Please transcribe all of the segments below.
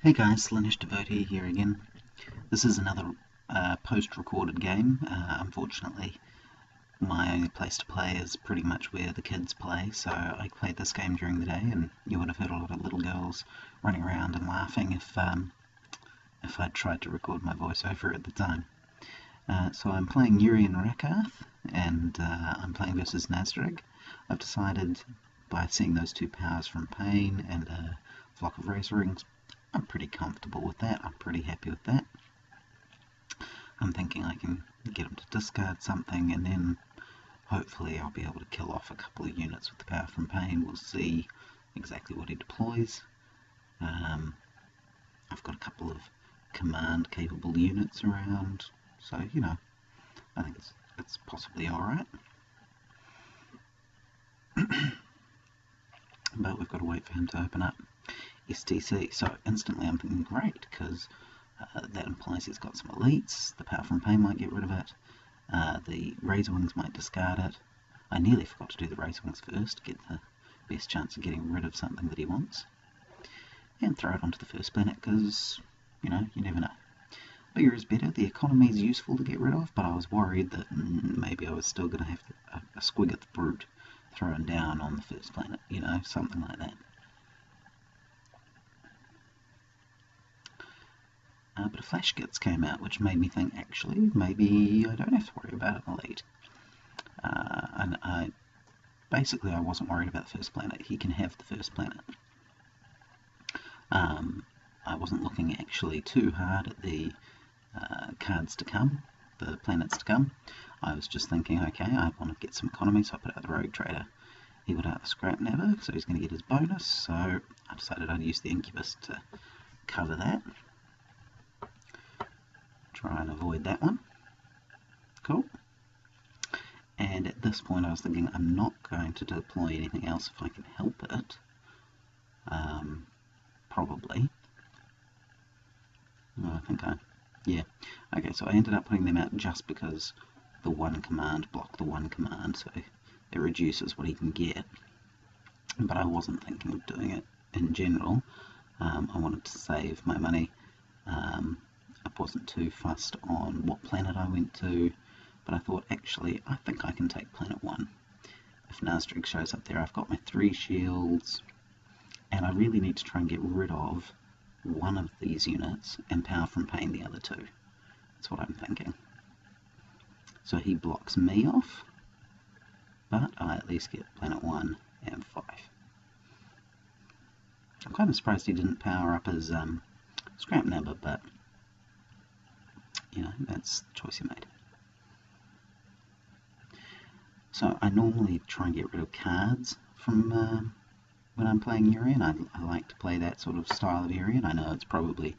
Hey guys, Slinish Devotee here again. This is another post-recorded game. Unfortunately, my only place to play is pretty much where the kids play, so I played this game during the day, and you would have heard a lot of little girls running around and laughing if I'd tried to record my voiceover at the time. So I'm playing Urien, and I'm playing versus Nazdreg. I've decided, by seeing those two powers from Pain and a flock of razor rings, I'm pretty comfortable with that. I'm pretty happy with that. I'm thinking I can get him to discard something, and then hopefully I'll be able to kill off a couple of units with the power from Pain. We'll see exactly what he deploys. I've got a couple of command capable units around, so you know, I think it's possibly alright. But we've got to wait for him to open up STC. So instantly I'm thinking great, because that implies he's got some elites. The power from Pain might get rid of it. The razor wings might discard it. I nearly forgot to do the razor wings first to get the best chance of getting rid of something that he wants. And throw it onto the first planet, because, you know, you never know. Bigger is better. The economy is useful to get rid of, but I was worried that maybe I was still going to have a squig at the brute thrown down on the first planet, you know, something like that. But a flash gets came out, which made me think, actually, maybe I don't have to worry about an elite. And basically I wasn't worried about the first planet. He can have the first planet. I wasn't looking actually too hard at the cards to come, the planets to come. I was just thinking, okay, I want to get some economy, so I put out the rogue trader. He put out the scrap nabber, so he's going to get his bonus, so I decided I'd use the incubus to cover that. Try and avoid that one. Cool. And at this point I was thinking I'm not going to deploy anything else if I can help it. Probably. Well, I think yeah. Okay, so I ended up putting them out just because the one command blocked the one command, so it reduces what he can get. But I wasn't thinking of doing it in general. I wanted to save my money. I wasn't too fussed on what planet I went to, but I thought, actually, I think I can take planet 1. If Nazdreg shows up there, I've got my 3 shields, and I really need to try and get rid of one of these units and power from Pain the other 2. That's what I'm thinking. So he blocks me off, but I at least get planet 1 and 5. I'm kind of surprised he didn't power up his scrap nabber, but you know, that's the choice he made. So I normally try and get rid of cards from when I'm playing Urien. I like to play that sort of style of Urien. I know it's probably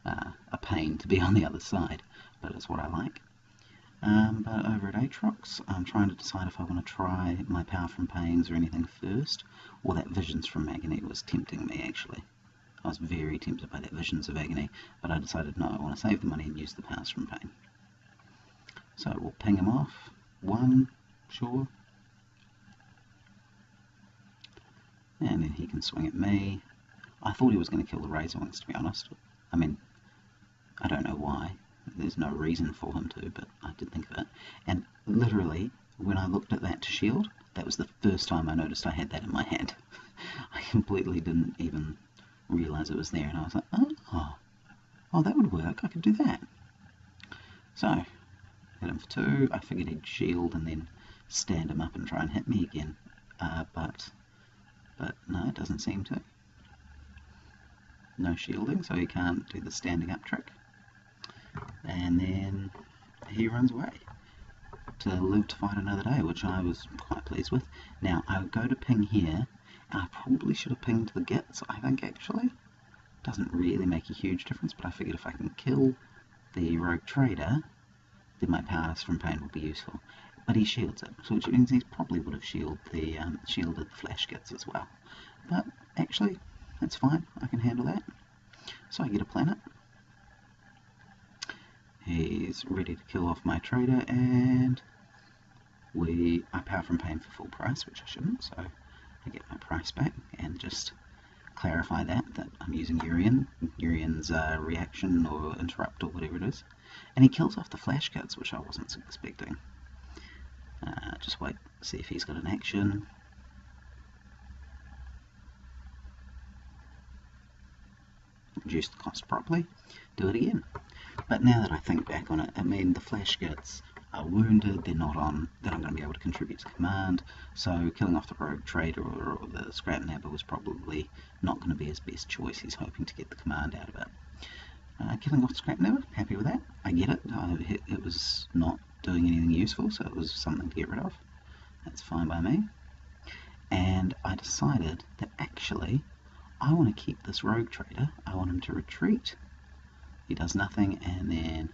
a pain to be on the other side, but it's what I like. But over at Aatrox, I'm trying to decide if I want to try my power from Pains or anything first, or that Visions from Agony was tempting me, actually. I was very tempted by that Visions of Agony, but I decided no, I want to save the money and use the powers from Pain. So we'll ping him off. 1, sure. And then he can swing at me. I thought he was going to kill the razor wings, to be honest. I mean, I don't know why. There's no reason for him to, but I did think of it. And literally, when I looked at that to shield, that was the first time I noticed I had that in my hand. I completely didn't even realize it was there, and I was like, oh, that would work. I could do that. So, hit him for 2. I figured he'd shield and then stand him up and try and hit me again. But no, it doesn't seem to. No shielding, so he can't do the standing up trick. And then he runs away to live to fight another day, which I was quite pleased with. Now, I would go to ping here, and I probably should have pinged the gits, I think, actually. Doesn't really make a huge difference, but I figured if I can kill the rogue trader, then my powers from Pain will be useful. But he shields it, so which means he probably would have shielded the flash gits as well. But actually, that's fine, I can handle that. So I get a planet. He's ready to kill off my trader, and I power from Pain for full price, which I shouldn't, so I get my price back and just clarify that I'm using Urien's reaction or interrupt or whatever it is. And he kills off the flash kids, which I wasn't expecting. Just wait, see if he's got an action. Reduce the cost properly, do it again. But now that I think back on it, I mean the flash kits are wounded, they're not going to be able to contribute to command, so killing off the rogue trader or the scrap nabber was probably not going to be his best choice. He's hoping to get the command out of it. Killing off scrap nabber, happy with that. I get it, it was not doing anything useful, so it was something to get rid of. That's fine by me. And I decided that actually I want to keep this rogue trader. I want him to retreat. He does nothing, and then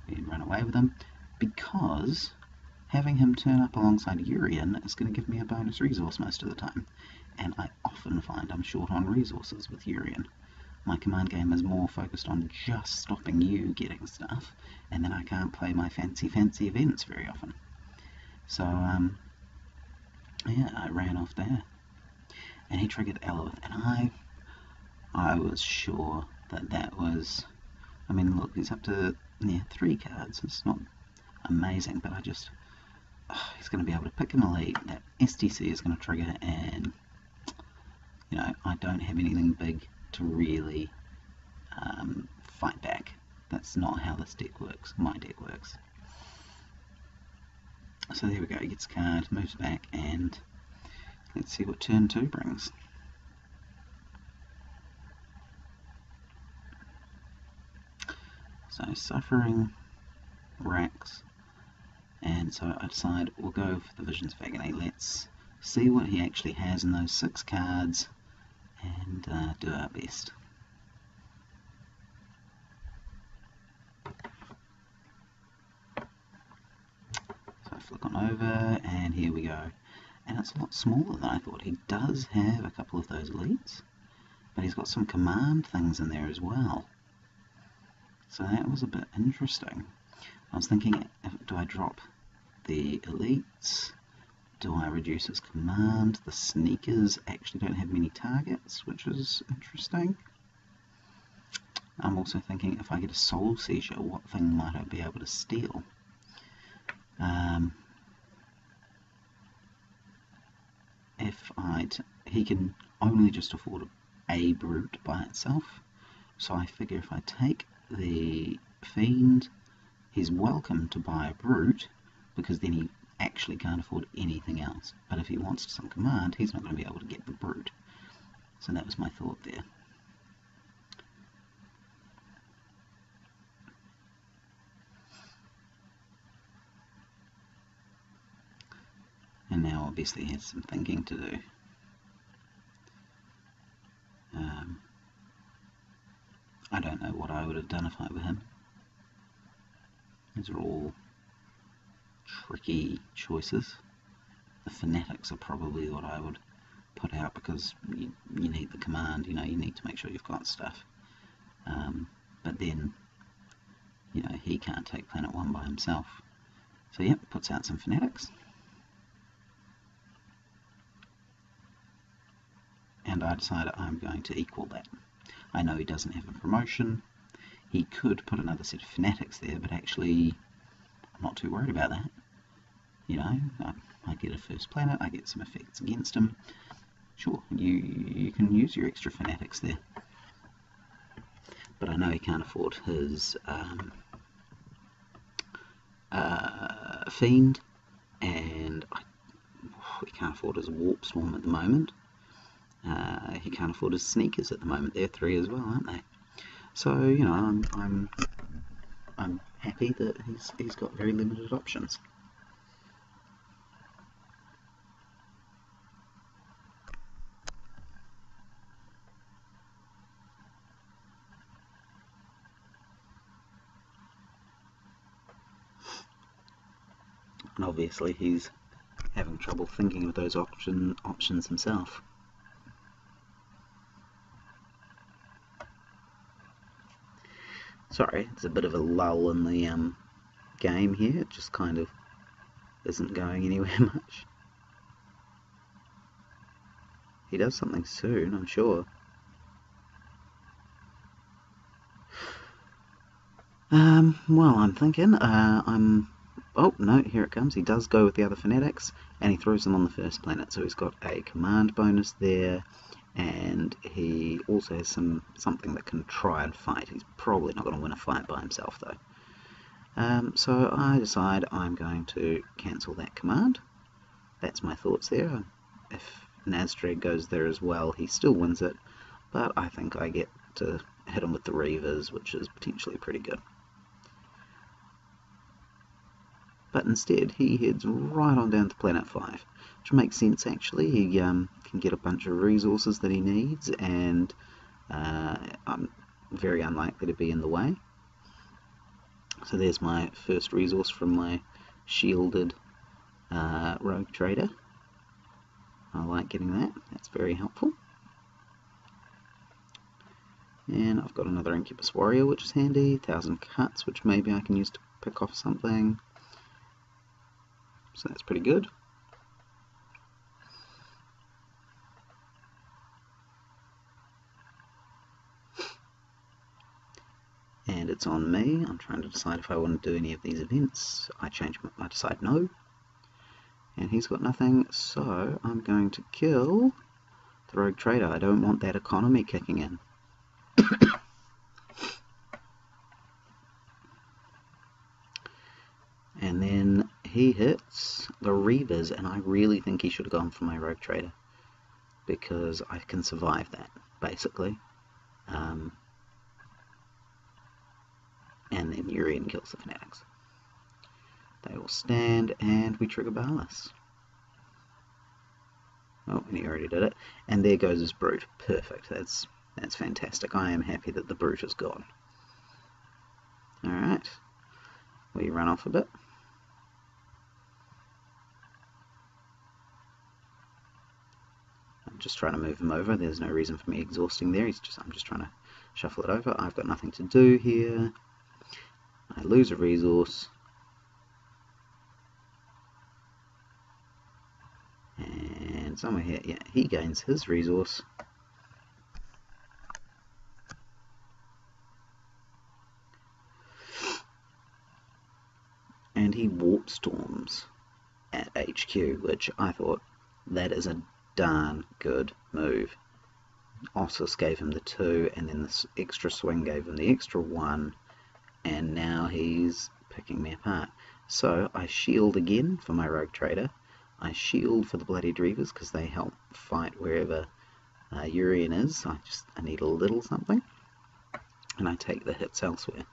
we run away with him, because having him turn up alongside Urien is going to give me a bonus resource most of the time, and I often find I'm short on resources with Urien. My command game is more focused on just stopping you getting stuff, and then I can't play my fancy events very often. So yeah, I ran off there, and he triggered Elwith, and I was sure that was, I mean look, he's up to 3 cards. It's not amazing, but he's going to be able to pick an elite, that STC is going to trigger, and you know, I don't have anything big to really fight back. That's not how this deck works, my deck works. So there we go, he gets a card, moves back, and let's see what turn 2 brings. So suffering, racks, and so I decide we'll go for the Visions of Agony. Let's see what he actually has in those 6 cards and do our best. So I flick on over, and here we go. And it's a lot smaller than I thought. He does have a couple of those elites, but he's got some command things in there as well. So that was a bit interesting. I was thinking, do I drop the elites? Do I reduce his command? The sneakers actually don't have many targets, which is interesting. I'm also thinking, if I get a soul seizure, what thing might I be able to steal? He can only just afford a brute by itself, so I figure if I take the fiend, he's welcome to buy a brute, because then he actually can't afford anything else. But if he wants some command, he's not going to be able to get the brute. So that was my thought there. And now obviously he has some thinking to do. I don't know what I would have done if I were him. These are all tricky choices. The fanatics are probably what I would put out, because you need the command, you know, you need to make sure you've got stuff. But then, you know, he can't take Planet 1 by himself. So yep, puts out some fanatics. And I decided I'm going to equal that. I know he doesn't have a promotion. He could put another set of fanatics there, but actually I'm not too worried about that. You know, I get a first planet, I get some effects against him. Sure, you can use your extra fanatics there. But I know he can't afford his Fiend, and he can't afford his Warp Storm at the moment. He can't afford his Sneakers at the moment. They're 3 as well, aren't they? So, you know, I'm happy that he's got very limited options. And obviously he's having trouble thinking of those options himself. Sorry, it's a bit of a lull in the game here. It just kind of isn't going anywhere much. He does something soon, I'm sure. Well, I'm thinking, oh, no, here it comes. He does go with the other fanatics, and he throws them on the first planet. So he's got a command bonus there, and he also has something that can try and fight. He's probably not going to win a fight by himself, though. So I decide I'm going to cancel that command. That's my thoughts there. If Nazdreg goes there as well, he still wins it, but I think I get to hit him with the Reavers, which is potentially pretty good. But instead he heads right on down to planet 5, which makes sense actually. He can get a bunch of resources that he needs, and I'm very unlikely to be in the way. So there's my first resource from my shielded rogue trader. I like getting that, that's very helpful. And I've got another Incubus Warrior, which is handy, 1,000 cuts, which maybe I can use to pick off something. So that's pretty good. And it's on me. I'm trying to decide if I want to do any of these events. I decide no. And he's got nothing, so I'm going to kill the rogue trader. I don't want that economy kicking in. And then he hits the Reavers, and I really think he should have gone for my rogue trader, because I can survive that, basically. And then Urien kills the fanatics. They will stand, and we trigger Ballas. Oh, and he already did it. And there goes his brute. Perfect. That's fantastic. I am happy that the brute is gone. Alright. We run off a bit. I'm just trying to move him over. There's no reason for me exhausting there. I'm just trying to shuffle it over. I've got nothing to do here. I lose a resource. And somewhere here, yeah, he gains his resource. And he warp storms at HQ, which I thought, that is a darn good move. Ossus gave him the 2, and then this extra swing gave him the extra 1, and now he's picking me apart. So I shield again for my rogue trader. I shield for the bloody Reavers because they help fight wherever Urien is. I need a little something, and I take the hits elsewhere.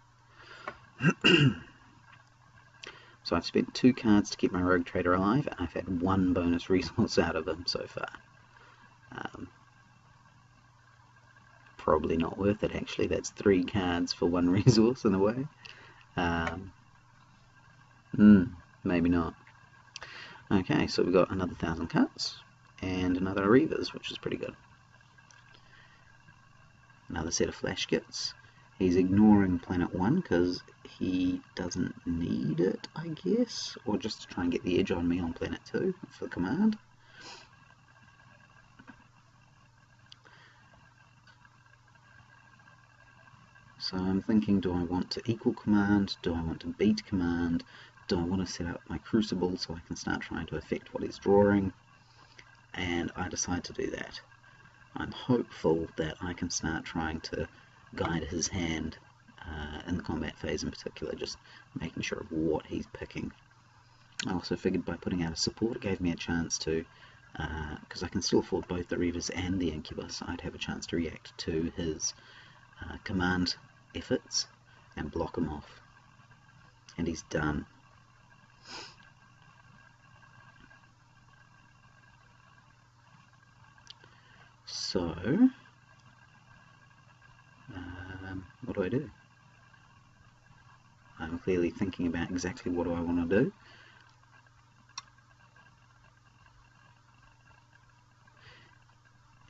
So I've spent 2 cards to keep my rogue trader alive, and I've had 1 bonus resource out of him so far. Probably not worth it actually. That's 3 cards for 1 resource in a way. Maybe not. Okay, so we've got another 1,000 cuts and another Reavers, which is pretty good. Another set of flash kits. He's ignoring planet 1 because he doesn't need it, I guess, or just to try and get the edge on me on planet 2 for command. So I'm thinking, do I want to equal command? Do I want to beat command? Do I want to set up my crucible so I can start trying to affect what he's drawing? And I decide to do that. I'm hopeful that I can start trying to guide his hand in the combat phase in particular, just making sure of what he's picking. I also figured by putting out a support, it gave me a chance to, because I can still afford both the Reavers and the Incubus, I'd have a chance to react to his command efforts and block him off. And he's done. So, what do I do? I'm clearly thinking about exactly what do I want to do.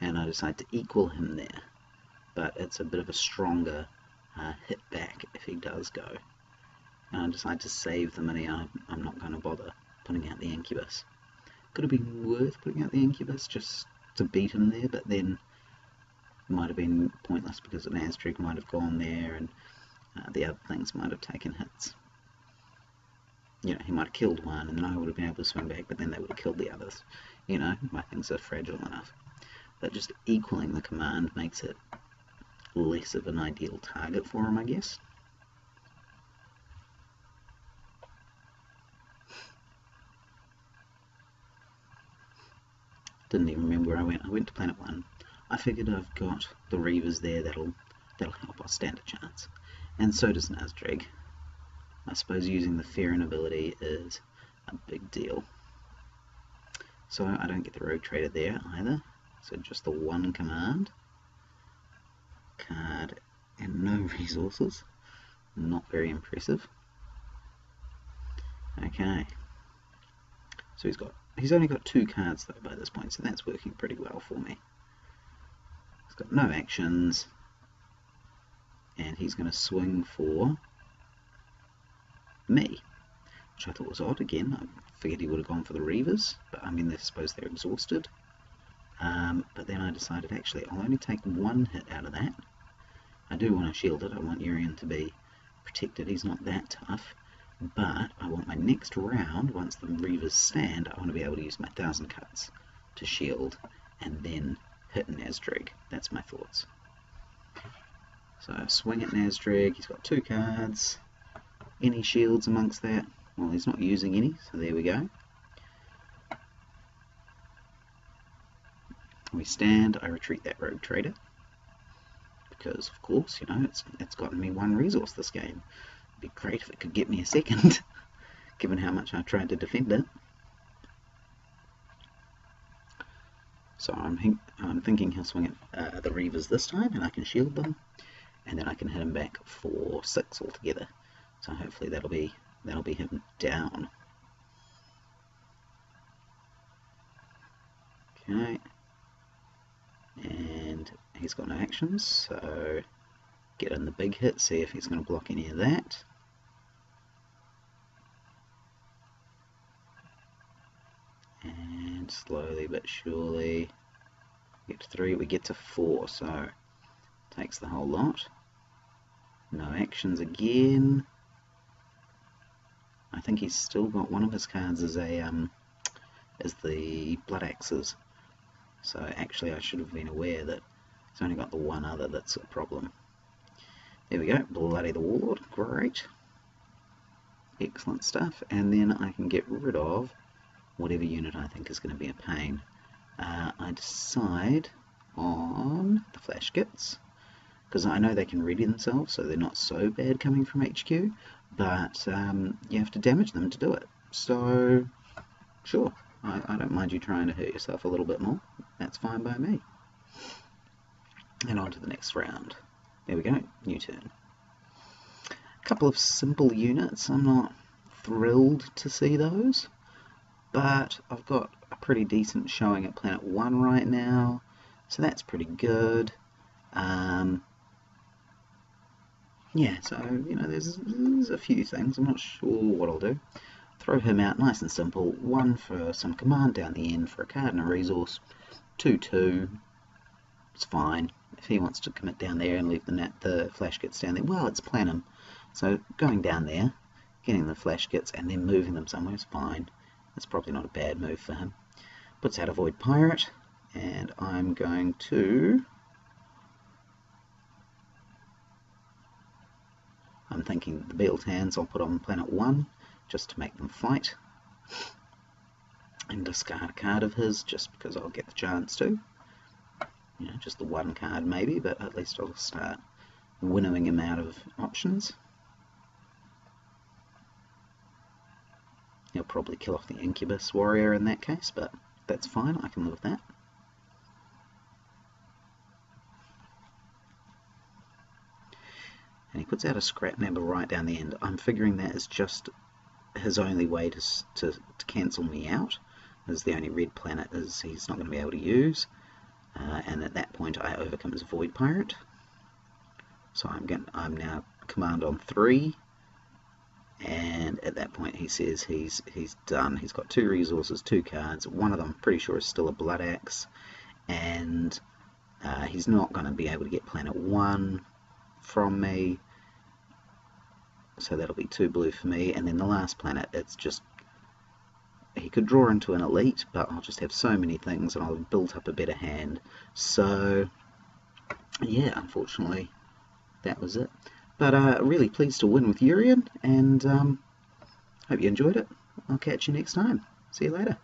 And I decide to equal him there, but it's a bit of a stronger hit back if he does go. And I decide to save the money. I'm not going to bother putting out the Incubus. Could have been worth putting out the Incubus just to beat him there, but then it might have been pointless because the Nazdreg might have gone there, and the other things might have taken hits. You know, he might have killed one and then I would have been able to swing back, but then they would have killed the others. You know, my things are fragile enough. But just equaling the command makes it less of an ideal target for him, I guess. Didn't even remember where I went. I went to planet 1. I figured I've got the Reavers there, that'll help us stand a chance. And so does Nazdreg. I suppose using the Ferrin ability is a big deal. So I don't get the Rogue Trader there either. So just the one command. Card and no resources. Not very impressive. Okay. So he's only got 2 cards though by this point, so that's working pretty well for me. He's got no actions, and he's going to swing for me, which I thought was odd. Again, I figured he would have gone for the Reavers, but I mean, I suppose they're exhausted. But then I decided actually I'll only take 1 hit out of that. I do want to shield it. I want Urien to be protected. He's not that tough. But I want my next round, once the Reavers stand, I want to be able to use my 1000 cuts to shield and then hit Nazdreg. That's my thoughts. So swing at Nazdreg. He's got 2 cards. Any shields amongst that? Well, he's not using any, so there we go. We stand. I retreat that Rogue Trader. Because, of course, you know, it's gotten me 1 resource this game. Be great if it could get me a second, given how much I tried to defend it. So I'm thinking he'll swing at the Reavers this time, and I can shield them, and then I can hit him back for 6 altogether. So hopefully that'll be him down. Okay, and he's got no actions, so get in the big hit, see if he's going to block any of that. And slowly but surely get to 3, we get to 4, so takes the whole lot. No actions again. I think he's still got one of his cards as the Blood Axes. So actually I should have been aware that he's only got the one other that's a problem. There we go, Bloody the Warlord, great. Excellent stuff, and then I can get rid of whatever unit I think is going to be a pain. I decide on the Flash Kits, because I know they can ready themselves, so they're not so bad coming from HQ, but you have to damage them to do it. So, sure, I don't mind you trying to hurt yourself a little bit more. That's fine by me. And on to the next round. There we go, new turn. A couple of simple units. I'm not thrilled to see those, but I've got a pretty decent showing at Planet 1 right now, so that's pretty good. Yeah, so, you know, there's a few things. I'm not sure what I'll do. Throw him out nice and simple. 1 for some command down the end for a card and a resource. 2/2. It's fine. If he wants to commit down there and leave the Flash Kits down there, well, it's Planum. So going down there, getting the Flash Kits and then moving them somewhere is fine. That's probably not a bad move for him. Puts out a Void Pirate, and I'm going to... I'm thinking the Beeltans I'll put on Planet 1, just to make them fight. And discard a card of his, just because I'll get the chance to. You know, just the 1 card maybe, but at least I'll start winnowing him out of options. He'll probably kill off the Incubus Warrior in that case, but that's fine, I can live with that. And he puts out a Scrap Member right down the end. I'm figuring that is just his only way to cancel me out, as the only red planet is he's not going to be able to use. And at that point I overcome his Void Pirate. So I'm now command on 3, and at that point he says he's done. He's got 2 resources, 2 cards. One of them I'm pretty sure is still a Blood Axe, and he's not going to be able to get Planet 1 from me. so that'll be 2 blue for me. And then the last planet, it's just, he could draw into an elite, but I'll just have so many things and I'll have built up a better hand. So yeah, unfortunately that was it. But really pleased to win with Urien, and hope you enjoyed it. I'll catch you next time. See you later.